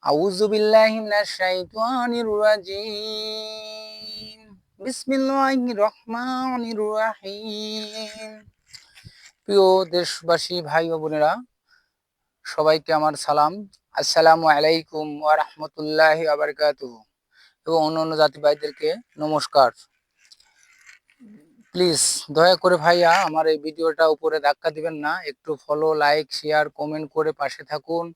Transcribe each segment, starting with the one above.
আউযু বিল্লাহি মিনাশ শাইতানির রাজিম। বিসমিল্লাহির রহমানির রহিম। প্রিয় দেশবাসী ভাই ও বোনেরা, সবাইকে আমার সালাম। আসসালামু আলাইকুম ওয়া রাহমাতুল্লাহি ওয়া বারাকাতুহু। এবং অন্যান্য জাতি ভাইদেরকে নমস্কার। প্লিজ দয়া করে ভাইয়া আমার এই ভিডিওটা উপরে ধাক্কা দিবেন না, একটু ফলো, লাইক, শেয়ার, কমেন্ট করে পাশে থাকুন।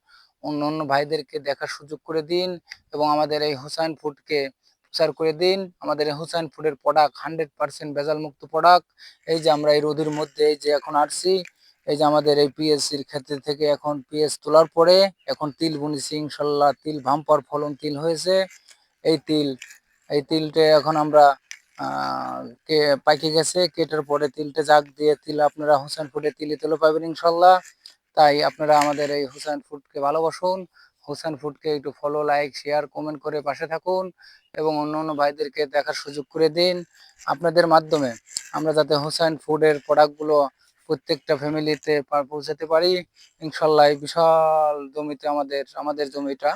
অন্য ভাইদেরকে দেখার সুযোগ করে দিন এবং আমাদের এই হুসাইন ফুডকে প্রচার করে দিন। আমাদের এই হুসাইন ফুডের প্রোডাক্ট 100% ভেজাল মুক্ত প্রোডাক্ট। এই যে আমরা এই রোদের মধ্যে এই যে এখন আসছি, এই যে আমাদের এই পিএসসির ক্ষেত্র থেকে এখন পিএস তোলার পরে এখন তিল বুনেছি, ইনশাল্লাহ তিল ভাম্পার ফলন তিল হয়েছে। এই তিল এই তিলটা এখন আমরা পাইকে গেছে, কেটার পরে তিলটা জাগ দিয়ে তিল আপনারা হুসাইন ফুডে তিলে তেলে পাবেন ইনশাল্লাহ। তাই আপনারা আমাদের এই হুসাইন ফুডকে ভালোবাসুন, হুসাইন ফুডকে একটু ফলো, লাইক, শেয়ার, কমেন্ট করে পাশে থাকুন এবং অন্য ভাইদেরকে দেখার সুযোগ করে দিন। আপনাদের মাধ্যমে আমরা যাতে হুসাইন ফুডের প্রোডাক্টগুলো প্রত্যেকটা ফ্যামিলিতে পৌঁছাতে পারি ইনশাল্লাহ। এই বিশাল জমিতে আমাদের জমিটা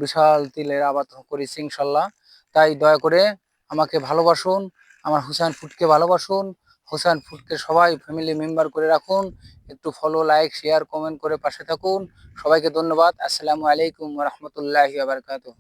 বিশাল তিলের আবাদ করেছি ইনশাল্লাহ। তাই দয়া করে আমাকে ভালোবাসুন, আমার হুসাইন ফুডকে ভালোবাসুন, হুসাইন ফুডকে সবাই ফ্যামিলি মেম্বার করে রাখুন। একটু ফলো, লাইক, শেয়ার, কমেন্ট করে পাশে থাকুন। সবাইকে ধন্যবাদ। আসসালামু আলাইকুম ওয়া রাহমাতুল্লাহি ওয়া বারাকাতুহু।